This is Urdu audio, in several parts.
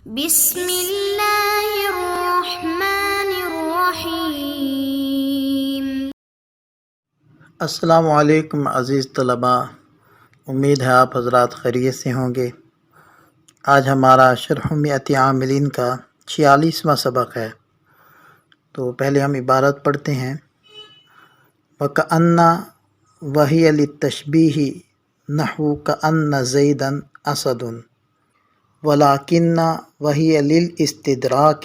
بسم اللہ الرحمن الرحیم۔ السلام علیکم عزیز طلباء، امید ہے آپ حضرات خیریت سے ہوں گے۔ آج ہمارا شرح مئۃ عاملین کا 46واں سبق ہے، تو پہلے ہم عبارت پڑھتے ہیں۔ وَكَأَنَّ وَهِيَ لِلتَّشْبِيهِ نَحْوُ كَأَنَّ زَيْدًا أَسَدٌ، وَلَكِنَّ وَهِيَ لِلِاسْتِدْرَاكِ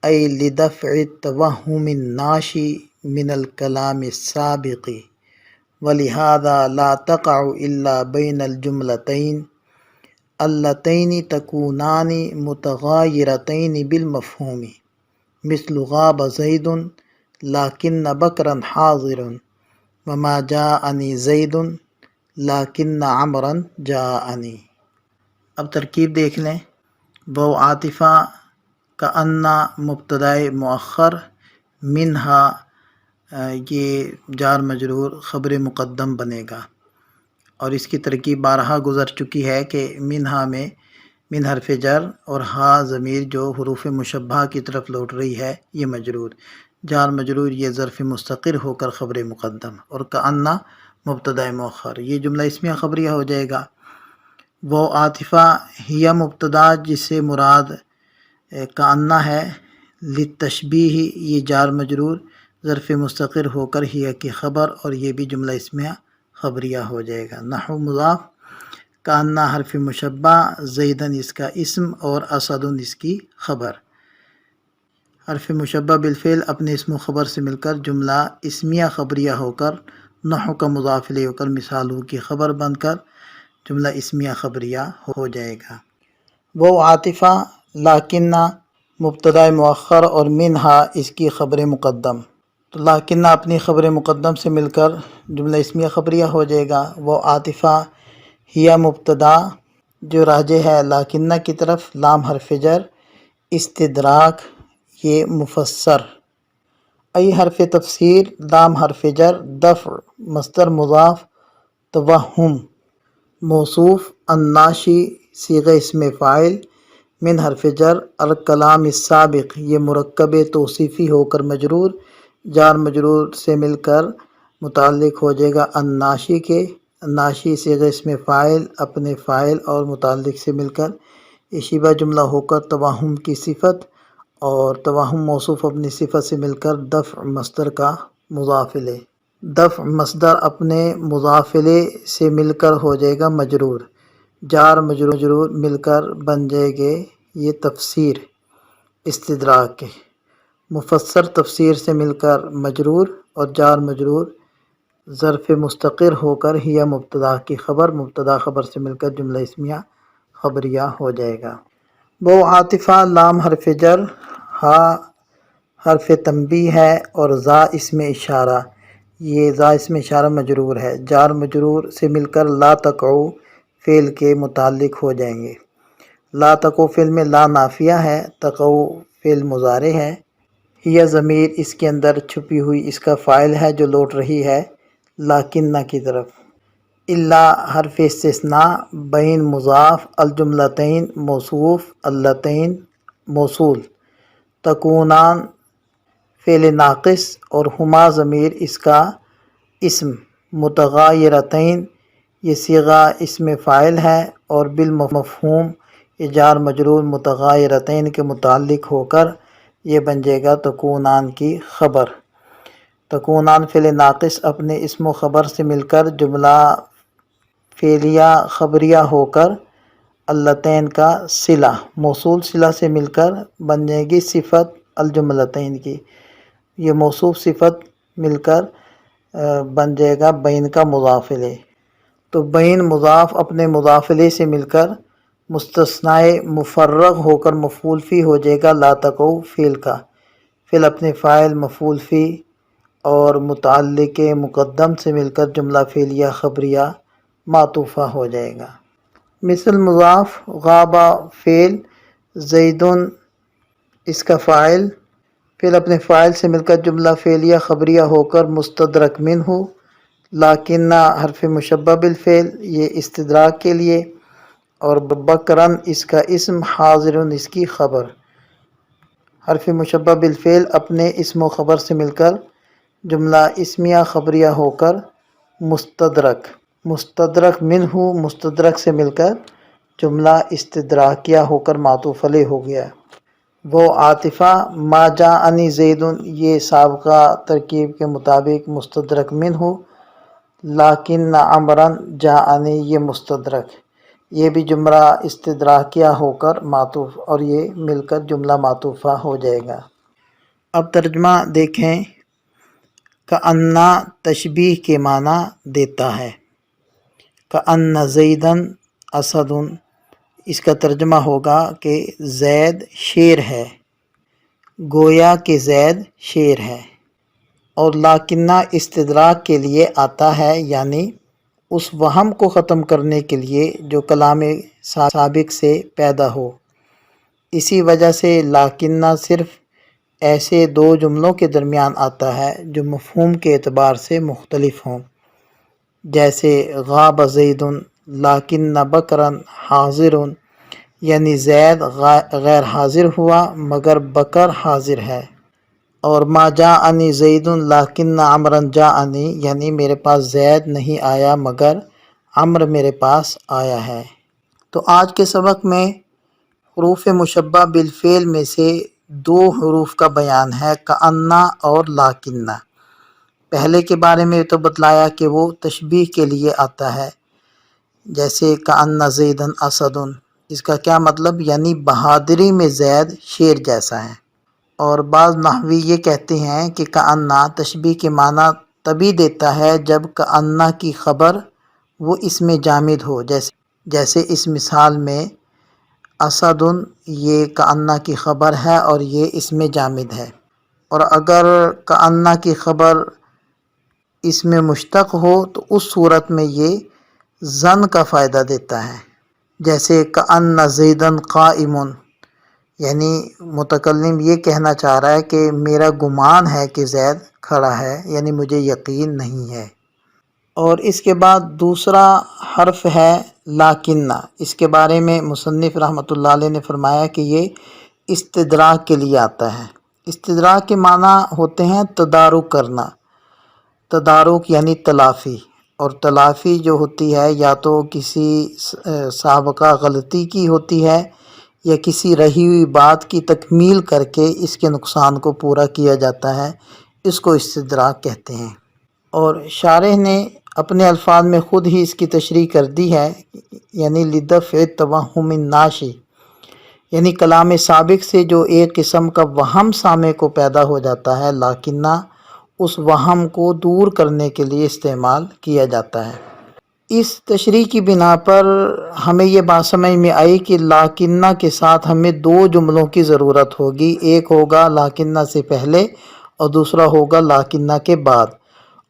أي لدفع التوهم الناشئ من الكلام السابق، ولهذا لا تقع إلا بين الجملتين اللتين تكونان متغايرتين بالمفهوم، مثل غاب زيد لكن بكرا حاضر، وما جاءني زيد لكن عمرا جاءني۔ اب ترکیب دیکھ لیں۔ وہ عاطفہ کا انا مبتدائے مؤخر، منہا یہ جار مجرور خبر مقدم بنے گا، اور اس کی ترکیب بارہا گزر چکی ہے کہ منہا میں من حرف جر اور ہا ضمیر جو حروف مشبہہ کی طرف لوٹ رہی ہے یہ مجرور، جار مجرور یہ ظرف مستقر ہو کر خبر مقدم، اور کأنہ مبتدائے مؤخر، یہ جملہ اسمیہ خبریہ ہو جائے گا۔ وہ عاطفہ ہی مبتدا جس سے مراد کأنہ ہے، للتشبیہ یہ جار مجرور ظرف مستقر ہو کر ہی کی خبر، اور یہ بھی جملہ اسمیہ خبریہ ہو جائے گا۔ نحو مضاف، کأنہ حرف مشبہ، زیدن اس کا اسم اور اسدن اس کی خبر۔ حرف مشبہ بالفعل اپنے اسم و خبر سے مل کر جملہ اسمیہ خبریہ ہو کر نحو کا مضاف الیہ ہو کر مثال ہو کی خبر بن کر جملہ اسمیہ خبریہ ہو جائے گا۔ وہ عاطفہ لاکنہ مبتدائے مؤخر اور منہا اس کی خبر مقدم، تو لاکنہ اپنی خبر مقدم سے مل کر جملہ اسمیہ خبریہ ہو جائے گا۔ وہ عاطفہ ہی مبتدا جو راجع ہے لاکنہ کی طرف، لام حرف جر، استدراک یہ مفسر، ای حرف تفسیر، لام حرف جر، دفع مصدر مضاف، توہم موصوف، الناشی صیغہ اسم فاعل، من حرف جر، الکلام السابق یہ مرکب توصیفی ہو کر مجرور، جار مجرور سے مل کر متعلق ہو جائے گا الناشی کے، الناشی صیغہ اسم فاعل اپنے فاعل اور متعلق سے مل کر شبہ جملہ ہو کر توہم کی صفت، اور توہم موصوف اپنی صفت سے مل کر دفع مصدر کا مضاف الیہ، دفع مصدر اپنے مضاف الیہ سے مل کر ہو جائے گا مجرور، جار مجرور مل کر بن جائے گے یہ تفسیر استدراک کے، مفسر تفسیر سے مل کر مجرور، اور جار مجرور ظرف مستقر ہو کر ہی مبتدا کی خبر، مبتدا خبر سے مل کر جملہ اسمیہ خبریہ ہو جائے گا۔ وہ عاطفہ لام حرف جر، ہا حرف تنبیہ ہے، اور زا اسم اشارہ، یہ زا اسم اشارہ مجرور ہے، جار مجرور سے مل کر لا تقعو فعل کے متعلق ہو جائیں گے۔ لا تقعو فعل میں لا نافیہ ہے، تقعو فعل مضارع ہے، ہی ضمیر اس کے اندر چھپی ہوئی اس کا فاعل ہے جو لوٹ رہی ہے لاکنہ کی طرف۔ الا حرف استثناء، بین مضاف، الجملتین موصوف، اللتین موصول، تکونان فعل ناقص، اور ہما ضمیر اس کا اسم، متغایرتین یہ صیغہ اسم فاعل ہے، اور بالمفہوم یہ جار مجرور متغایرتین کے متعلق ہو کر یہ بن جائے گا تکونان کی خبر۔ تکونان فعل ناقص اپنے اسم و خبر سے مل کر جملہ فعلیہ خبریہ ہو کر اللتین کا صلہ، موصول صلہ سے مل کر بن جائے گی صفت الجملتین کی، یہ موصوف صفت مل کر بن جائے گا بین کا مضاف الیہ، تو بین مضاف اپنے مضاف الیہ سے مل کر مستثنائے مفرغ ہو کر مفعول فی ہو جائے گا لا تقعو فعل کا، فعل اپنے فاعل مفعول فی اور متعلق مقدم سے مل کر جملہ فعلیہ خبریہ معطوفہ ہو جائے گا۔ مثل مضاف، غابہ فعل، زیدن اس کا فاعل، فعل اپنے فاعل سے مل کر جملہ فعلیہ خبریہ ہو کر مستدرک منہ، لاکنہ حرف مشبہ بالفعل یہ استدراک کے لیے، اور بکرن اس کا اسم، حاضرن اس کی خبر۔ حرف مشبہ بالفعل اپنے اسم و خبر سے مل کر جملہ اسمیہ خبریہ ہو کر مستدرک، مستدرک منہ مستدرک سے مل کر جملہ استدراکیہ ہو کر معطوف علیہ ہو گیا۔ وہ عاطفہ ما جاءنی زیدن، یہ سابقہ ترکیب کے مطابق مستدرک منہ، لیکن عمرن جاءنی یہ مستدرک، یہ بھی جملہ استدراکیہ ہو کر معطوف اور یہ مل کر جملہ معطوفہ ہو جائے گا۔ اب ترجمہ دیکھیں۔ کأنّا تشبیہ کے معنی دیتا ہے۔ کأن زیدن اسد، اس کا ترجمہ ہوگا کہ زید شیر ہے، گویا کہ زید شیر ہے۔ اور لاکنہ استدراک کے لیے آتا ہے، یعنی اس وہم کو ختم کرنے کے لیے جو کلام سابق سے پیدا ہو۔ اسی وجہ سے لاکنہ صرف ایسے دو جملوں کے درمیان آتا ہے جو مفہوم کے اعتبار سے مختلف ہوں، جیسے غاب زیدن لیکن بکرن حاضرن، یعنی زید غیر حاضر ہوا مگر بکر حاضر ہے۔ اور ما جاءنی زیدن لیکن عمرن جاءنی، یعنی میرے پاس زید نہیں آیا مگر عمر میرے پاس آیا ہے۔ تو آج کے سبق میں حروف مشبہ بالفعل میں سے دو حروف کا بیان ہے، کأنّا اور لاکنّا۔ پہلے کے بارے میں تو بتلایا کہ وہ تشبیہ کے لیے آتا ہے، جیسے کأن زیدن اسد، اس کا کیا مطلب، یعنی بہادری میں زید شیر جیسا ہے۔ اور بعض نحوی یہ کہتے ہیں کہ کأنّا تشبیہ کے معنی تبھی دیتا ہے جب کأنّا کی خبر وہ اسم جامد ہو، جیسے اس مثال میں اسد یہ کأنّا کی خبر ہے اور یہ اسم جامد ہے۔ اور اگر کأنّا کی خبر اسم مشتق ہو تو اس صورت میں یہ ظن کا فائدہ دیتا ہے، جیسے کأن زیدن قائم، یعنی متکلم یہ کہنا چاہ رہا ہے کہ میرا گمان ہے کہ زید کھڑا ہے، یعنی مجھے یقین نہیں ہے۔ اور اس کے بعد دوسرا حرف ہے لاکنّا، اس کے بارے میں مصنف رحمۃ اللہ علیہ نے فرمایا کہ یہ استدراک کے لیے آتا ہے۔ استدراک کے معنی ہوتے ہیں تدارک کرنا، تدارک یعنی تلافی، اور تلافی جو ہوتی ہے یا تو کسی سابقہ غلطی کی ہوتی ہے یا کسی رہی ہوئی بات کی تکمیل کر کے اس کے نقصان کو پورا کیا جاتا ہے، اس کو استدراک کہتے ہیں۔ اور شارح نے اپنے الفاظ میں خود ہی اس کی تشریح کر دی ہے، یعنی لدفع التوہم الناشی، یعنی کلام سابق سے جو ایک قسم کا وہم سامع کو پیدا ہو جاتا ہے، لاکنہ اس وہم کو دور کرنے کے لیے استعمال کیا جاتا ہے۔ اس تشریح کی بنا پر ہمیں یہ بات سمجھ میں آئی کہ لاکنہ کے ساتھ ہمیں دو جملوں کی ضرورت ہوگی، ایک ہوگا لاکنہ سے پہلے اور دوسرا ہوگا لاکنہ کے بعد،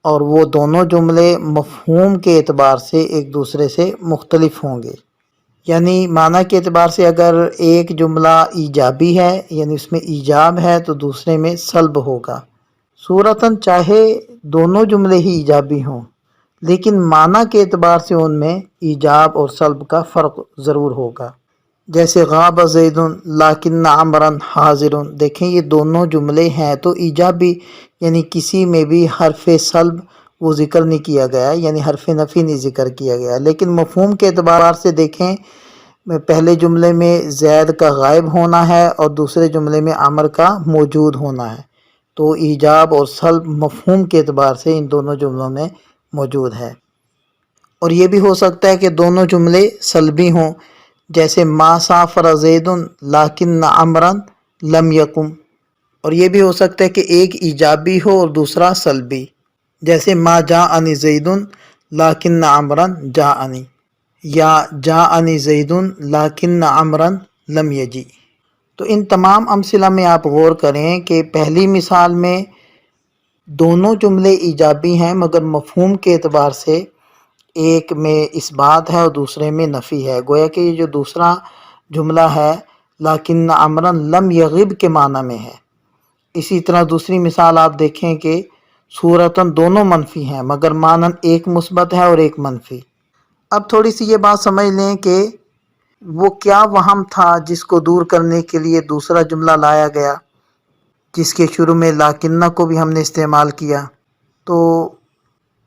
اور وہ دونوں جملے مفہوم کے اعتبار سے ایک دوسرے سے مختلف ہوں گے۔ یعنی معنی کے اعتبار سے اگر ایک جملہ ایجابی ہے، یعنی اس میں ایجاب ہے، تو دوسرے میں سلب ہوگا۔ صورتاً چاہے دونوں جملے ہی ایجابی ہوں، لیکن معنی کے اعتبار سے ان میں ایجاب اور سلب کا فرق ضرور ہوگا۔ جیسے غاب زیدن لیکن عمرن حاضرن، دیکھیں یہ دونوں جملے ہیں تو ایجابی، یعنی کسی میں بھی حرف سلب وہ ذکر نہیں کیا گیا، یعنی حرف نفی نہیں ذکر کیا گیا، لیکن مفہوم کے اعتبار سے دیکھیں پہلے جملے میں زید کا غائب ہونا ہے اور دوسرے جملے میں عمر کا موجود ہونا ہے، تو ایجاب اور سلب مفہوم کے اعتبار سے ان دونوں جملوں میں موجود ہے۔ اور یہ بھی ہو سکتا ہے کہ دونوں جملے سلبی ہوں، جیسے ما سافر زیدن لیکن عمرن لم یقم، اور یہ بھی ہو سکتا ہے کہ ایک ایجابی ہو اور دوسرا سلبی، جیسے ما جاءنی زیدن لیکن عمرن جاءنی، یا جاءنی زیدن لیکن عمرن لم یجی۔ تو ان تمام امثلہ میں آپ غور کریں کہ پہلی مثال میں دونوں جملے ایجابی ہیں مگر مفہوم کے اعتبار سے ایک میں اس بات ہے اور دوسرے میں نفی ہے، گویا کہ یہ جو دوسرا جملہ ہے لیکن عمرن لم یغب کے معنی میں ہے۔ اسی طرح دوسری مثال آپ دیکھیں کہ صورتاً دونوں منفی ہیں مگر معنی ایک مثبت ہے اور ایک منفی۔ اب تھوڑی سی یہ بات سمجھ لیں کہ وہ کیا وہم تھا جس کو دور کرنے کے لیے دوسرا جملہ لایا گیا، جس کے شروع میں لاکنہ کو بھی ہم نے استعمال کیا؟ تو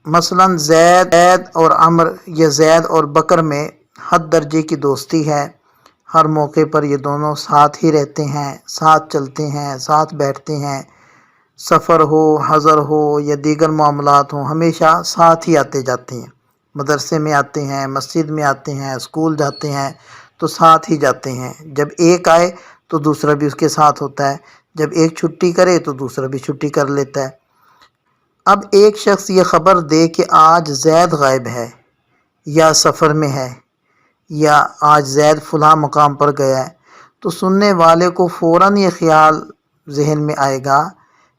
مثلا زید اور عمر یا زید اور بکر میں حد درجے کی دوستی ہے، ہر موقع پر یہ دونوں ساتھ ہی رہتے ہیں، ساتھ چلتے ہیں، ساتھ بیٹھتے ہیں، سفر ہو، حضر ہو یا دیگر معاملات ہوں، ہمیشہ ساتھ ہی آتے جاتے ہیں، مدرسے میں آتے ہیں، مسجد میں آتے ہیں، اسکول جاتے ہیں تو ساتھ ہی جاتے ہیں، جب ایک آئے تو دوسرا بھی اس کے ساتھ ہوتا ہے، جب ایک چھٹی کرے تو دوسرا بھی چھٹی کر لیتا ہے۔ اب ایک شخص یہ خبر دے کہ آج زید غائب ہے یا سفر میں ہے یا آج زید فلاں مقام پر گیا ہے، تو سننے والے کو فوراً یہ خیال ذہن میں آئے گا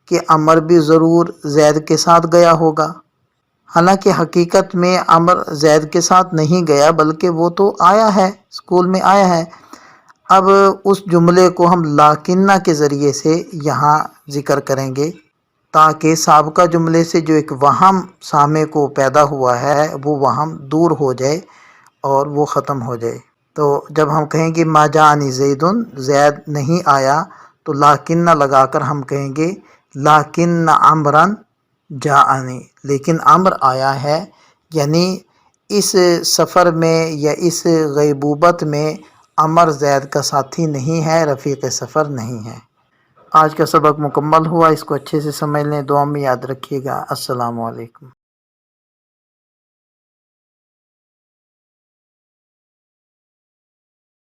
کہ عمر بھی ضرور زید کے ساتھ گیا ہوگا، حالانکہ حقیقت میں عمر زید کے ساتھ نہیں گیا بلکہ وہ تو آیا ہے، اسکول میں آیا ہے۔ اب اس جملے کو ہم لاکنہ کے ذریعے سے یہاں ذکر کریں گے تاکہ سابقہ جملے سے جو ایک وہم سامع کو پیدا ہوا ہے وہ وہم دور ہو جائے اور وہ ختم ہو جائے۔ تو جب ہم کہیں گے ما جاءنی زیدن، زید نہیں آیا، تو لاکنہ لگا کر ہم کہیں گے لاکن عمرن جاءنی، لیکن عمر آیا ہے، یعنی اس سفر میں یا اس غیبوبت میں عمر زید کا ساتھی نہیں ہے، رفیق سفر نہیں ہے۔ آج کا سبق مکمل ہوا، اس کو اچھے سے سمجھ لیں، دعا میں یاد رکھیے گا۔ السلام علیکم۔